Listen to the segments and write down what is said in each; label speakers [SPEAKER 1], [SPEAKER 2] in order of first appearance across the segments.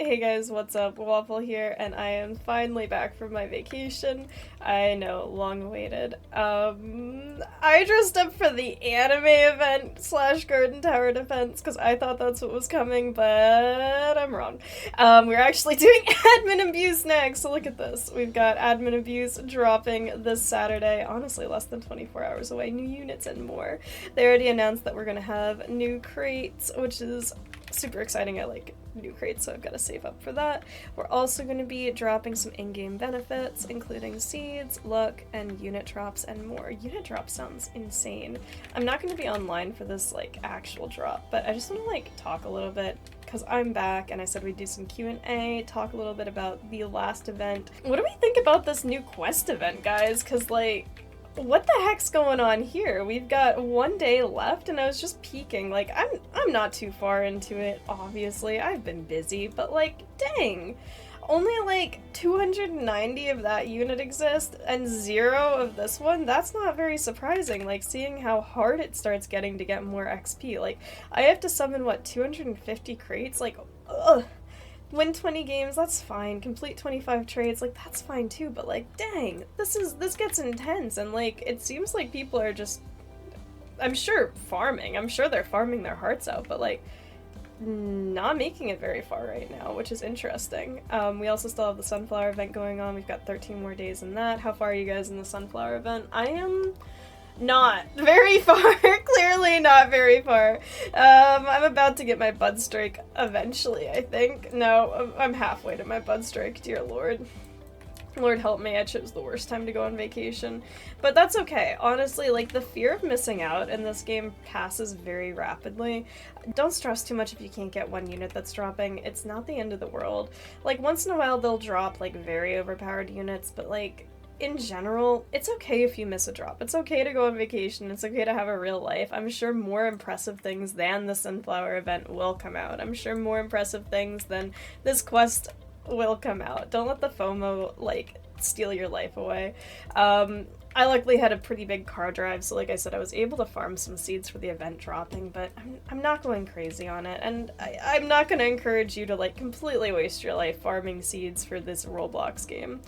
[SPEAKER 1] Hey guys, what's up? Waffle here, and I am finally back from my vacation. I know, long awaited. I dressed up for the anime event slash Garden Tower Defense because I thought that's what was coming, but I'm wrong. We're actually doing admin abuse next, so look at this. We've got admin abuse dropping this Saturday, honestly less than 24 hours away, new units and more. They already announced that we're gonna have new crates, which is super exciting. I like new crates, so I've got to save up for that. We're also going to be dropping some in-game benefits, including seeds, luck, and unit drops and more. Unit drop sounds insane. I'm not going to be online for this like actual drop, but I just want to like talk a little bit because I'm back and I said we'd do some Q&A, talk a little bit about the last event. What do we think about this new quest event, guys? Because like, what the heck's going on here? We've got one day left and I was just peeking. Like, I'm not too far into it, obviously. I've been busy, but like, dang. Only like 290 of that unit exist and 0 of this one? That's not very surprising, like seeing how hard it starts getting to get more XP. Like, I have to summon, what, 250 crates? Like, ugh. Win 20 games, that's fine. Complete 25 trades, like, that's fine too, but like, dang, this gets intense, and like, it seems like people are just, I'm sure farming. I'm sure they're farming their hearts out, but like, not making it very far right now, which is interesting. We also still have the sunflower event going on. We've got 13 more days in that. How far are you guys in the sunflower event? I am not very far. Clearly not very far. I'm about to get my bud strike eventually, I think. No, I'm halfway to my bud strike, dear lord. Lord help me, I chose the worst time to go on vacation. But that's okay. Honestly, like, the fear of missing out in this game passes very rapidly. Don't stress too much if you can't get one unit that's dropping. It's not the end of the world. Like, once in a while they'll drop, like, very overpowered units, but, like, in general, it's okay if you miss a drop. It's okay to go on vacation. It's okay to have a real life. I'm sure more impressive things than the sunflower event will come out. I'm sure more impressive things than this quest will come out. Don't let the FOMO, like, steal your life away. I luckily had a pretty big car drive, so like I said, I was able to farm some seeds for the event dropping, but I'm not going crazy on it, and I'm not going to encourage you to, like, completely waste your life farming seeds for this Roblox game.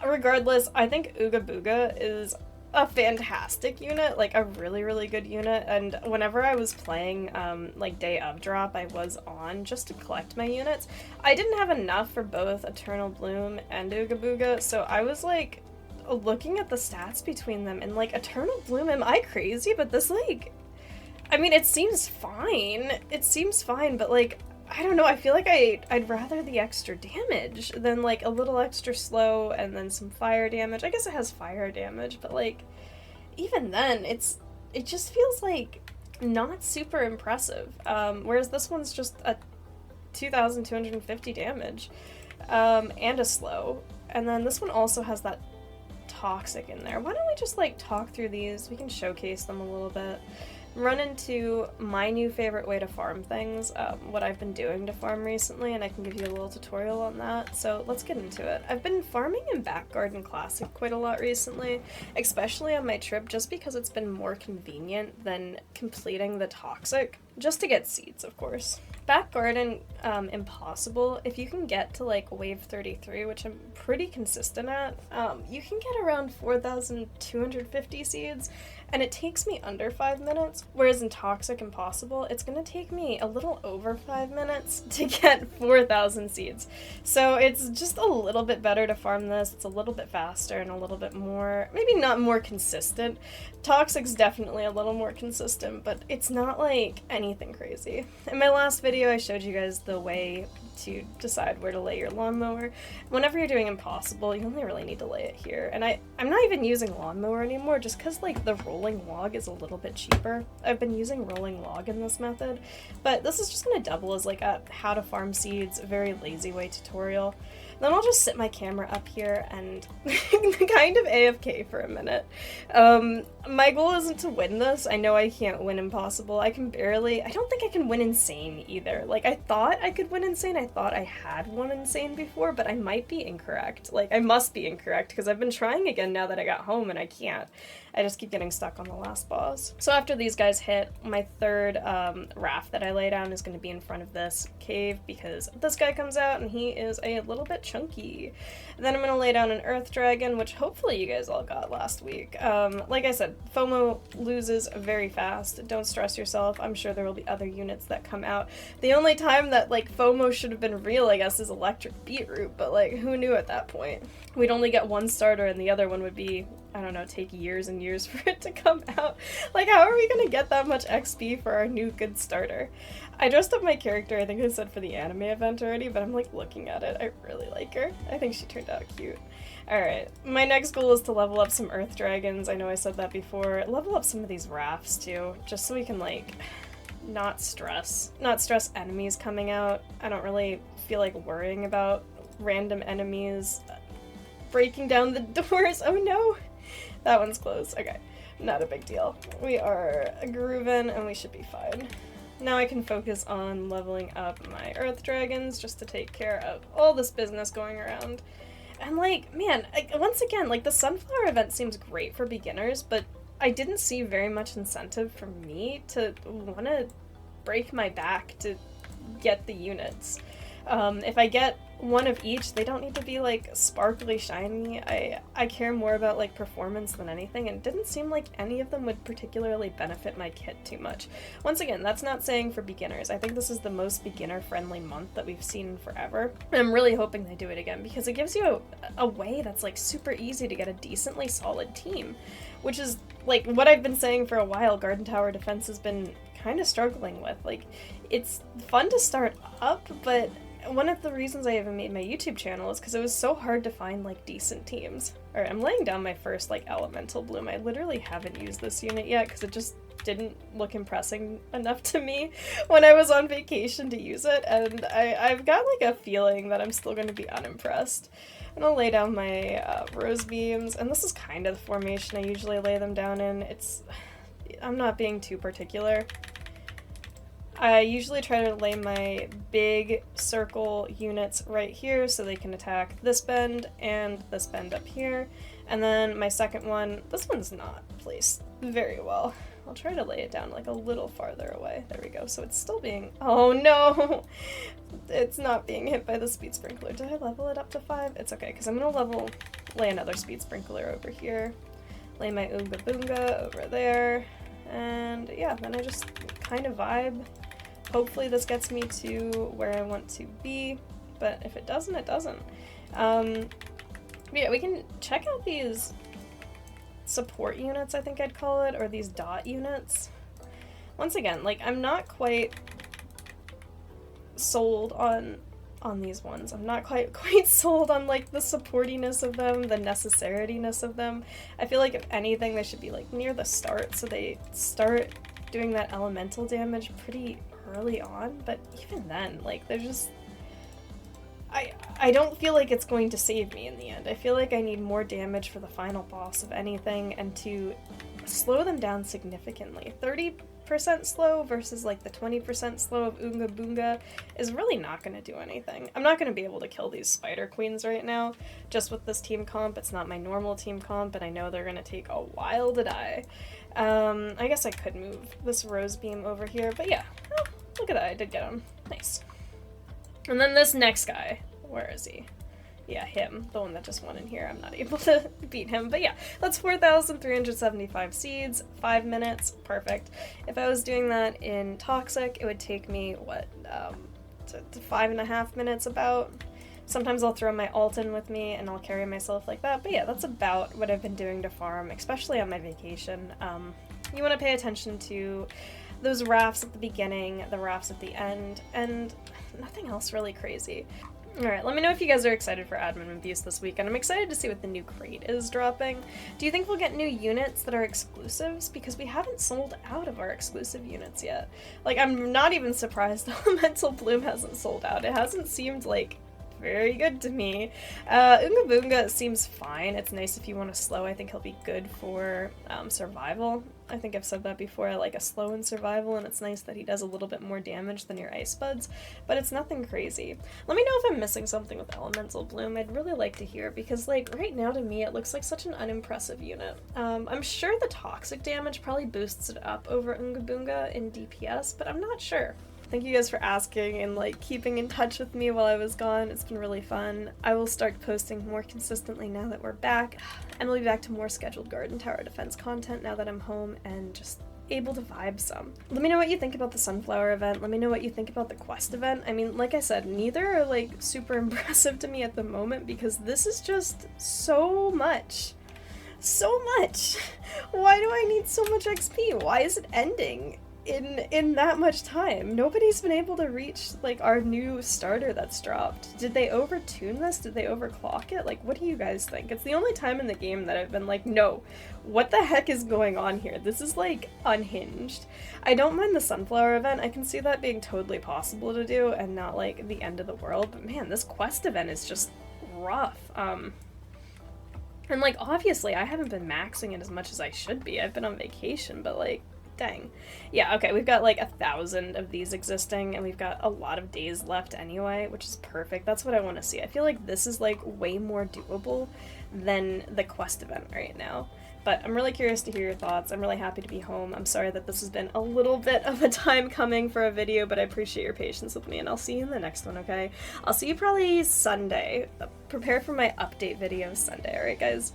[SPEAKER 1] Regardless, I think Ooga Booga is a fantastic unit, like a really, really good unit, and whenever I was playing, like, Day of Drop, I was on just to collect my units. I didn't have enough for both Eternal Bloom and Ooga Booga, so I was, like, looking at the stats between them, and, like, Eternal Bloom, am I crazy? But this, like, I mean, it seems fine. It seems fine, but, like, I don't know, I feel like I'd rather the extra damage than, like, a little extra slow and then some fire damage. I guess it has fire damage, but, like, even then, it just feels, like, not super impressive. Whereas this one's just a 2,250 damage, and a slow. And then this one also has that toxic in there. Why don't we just, like, talk through these? We can showcase them a little bit. Run into my new favorite way to farm things, what I've been doing to farm recently, and I can give you a little tutorial on that, so let's get into it. I've been farming in Back Garden Classic quite a lot recently, especially on my trip, just because it's been more convenient than completing the Toxic, just to get seeds, of course. Back Garden Impossible, if you can get to, like, wave 33, which I'm pretty consistent at, you can get around 4,250 seeds, and it takes me under 5 minutes, whereas in Toxic Impossible, it's gonna take me a little over 5 minutes to get 4,000 seeds. So it's just a little bit better to farm this, it's a little bit faster and a little bit more, maybe not more consistent. Toxic's definitely a little more consistent, but it's not, like, anything crazy. In my last video, I showed you guys the way to decide where to lay your lawnmower. Whenever you're doing Impossible, you only really need to lay it here. And I'm not even using lawnmower anymore, just because, like, the rolling log is a little bit cheaper. I've been using rolling log in this method, but this is just going to double as, like, a how to farm seeds, very lazy way tutorial. Then I'll just sit my camera up here and kind of AFK for a minute. My goal isn't to win this. I know I can't win Impossible. I don't think I can win Insane either. Like, I thought I could win Insane. I thought I had won Insane before, but I might be incorrect. Like, I must be incorrect because I've been trying again now that I got home and I can't. I just keep getting stuck on the last boss. So after these guys hit, my third raft that I lay down is going to be in front of this cave because this guy comes out and he is a little bit chunky. And then I'm going to lay down an Earth Dragon, which hopefully you guys all got last week. Like I said, FOMO loses very fast. Don't stress yourself. I'm sure there will be other units that come out. The only time that, like, FOMO should have been real, I guess, is Electric Beetroot, but, like, who knew at that point? We'd only get one starter and the other one would be, I don't know, take years and years for it to come out. Like, how are we gonna get that much XP for our new good starter? I dressed up my character, I think I said for the anime event already, but I'm like looking at it. I really like her. I think she turned out cute. Alright, my next goal is to level up some Earth Dragons. I know I said that before. Level up some of these rafts too, just so we can, like, not stress enemies coming out. I don't really feel like worrying about random enemies breaking down the doors. Oh no! That one's closed. Okay, not a big deal. We are grooving and we should be fine. Now I can focus on leveling up my Earth Dragons just to take care of all this business going around. And, like, man, once again, like, the Sunflower event seems great for beginners, but I didn't see very much incentive for me to want to break my back to get the units. If I get one of each, they don't need to be, like, sparkly shiny. I care more about, like, performance than anything, and it didn't seem like any of them would particularly benefit my kit too much. Once again, that's not saying for beginners. I think this is the most beginner-friendly month that we've seen in forever, and I'm really hoping they do it again, because it gives you a way that's, like, super easy to get a decently solid team, which is, like, what I've been saying for a while Garden Tower Defense has been kind of struggling with. Like, it's fun to start up, but one of the reasons I even made my YouTube channel is because it was so hard to find, like, decent teams. Alright, I'm laying down my first, like, Elemental Bloom. I literally haven't used this unit yet because it just didn't look impressing enough to me when I was on vacation to use it, and I've got, like, a feeling that I'm still going to be unimpressed. I'm gonna lay down my Rose Beams, and this is kind of the formation I usually lay them down in. I'm not being too particular. I usually try to lay my big circle units right here so they can attack this bend and this bend up here. And then my second one, this one's not placed very well. I'll try to lay it down, like, a little farther away. There we go. So it's still being... Oh no! It's not being hit by the Speed Sprinkler. Did I level it up to 5? It's okay, because I'm going to lay another Speed Sprinkler over here. Lay my Oonga Boonga over there. And yeah, then I just kind of vibe. Hopefully this gets me to where I want to be, but if it doesn't, it doesn't. Yeah, we can check out these support units, I think I'd call it, or these dot units. Once again, like, I'm not quite sold on these ones. I'm not quite sold on, like, the supportiness of them, the necessariness of them. I feel like if anything, they should be, like, near the start, so they start doing that elemental damage pretty early on, but even then, like, they're just... I don't feel like it's going to save me in the end. I feel like I need more damage for the final boss of anything, and to slow them down significantly. 30% slow versus, like, the 20% slow of Oonga Boonga is really not going to do anything. I'm not going to be able to kill these Spider Queens right now, just with this team comp. It's not my normal team comp, and I know they're going to take a while to die. I guess I could move this Rose Beam over here, but yeah. Oh, look at that, I did get him. Nice. And then this next guy, where is he? Yeah, him, the one that just went in here. I'm not able to beat him, but yeah, that's 4,375 seeds, 5 minutes, perfect. If I was doing that in Toxic, it would take me, what, 5.5 minutes about. Sometimes I'll throw my ult in with me and I'll carry myself like that, but yeah, that's about what I've been doing to farm, especially on my vacation. You want to pay attention to those rafts at the beginning, the rafts at the end, and nothing else really crazy. Alright, let me know if you guys are excited for admin abuse this week, and I'm excited to see what the new crate is dropping. Do you think we'll get new units that are exclusives? Because we haven't sold out of our exclusive units yet. Like, I'm not even surprised Elemental Bloom hasn't sold out. It hasn't seemed, like, very good to me. Oonga Boonga seems fine. It's nice if you want to slow. I think he'll be good for survival. I think I've said that before. I like a slow in survival, and it's nice that he does a little bit more damage than your Ice Buds, but it's nothing crazy. Let me know if I'm missing something with Elemental Bloom. I'd really like to hear, because like right now to me it looks like such an unimpressive unit. I'm sure the toxic damage probably boosts it up over Oonga Boonga in DPS, but I'm not sure. Thank you guys for asking and like keeping in touch with me while I was gone. It's been really fun. I will start posting more consistently now that we're back, and we'll be back to more scheduled Garden Tower Defense content now that I'm home and just able to vibe some. Let me know what you think about the Sunflower event. Let me know what you think about the quest event. I mean, like I said, neither are like super impressive to me at the moment because this is just so much. So much. Why do I need so much XP? Why is it ending in that much time? Nobody's been able to reach like our new starter that's dropped. Did they overtune this? Did they overclock it? Like, what do you guys think? It's the only time in the game that I've been like, no, what the heck is going on here? This is like unhinged. I don't mind the Sunflower event. I can see that being totally possible to do and not like the end of the world, but man, this quest event is just rough. And like obviously I haven't been maxing it as much as I should be. I've been on vacation, but like dang. Yeah, okay, we've got like 1,000 of these existing, and we've got a lot of days left anyway, which is perfect. That's what I want to see. I feel like this is like way more doable than the quest event right now. But I'm really curious to hear your thoughts. I'm really happy to be home. I'm sorry that this has been a little bit of a time coming for a video, but I appreciate your patience with me, and I'll see you in the next one, okay? I'll see you probably Sunday. Prepare for my update video Sunday, alright guys?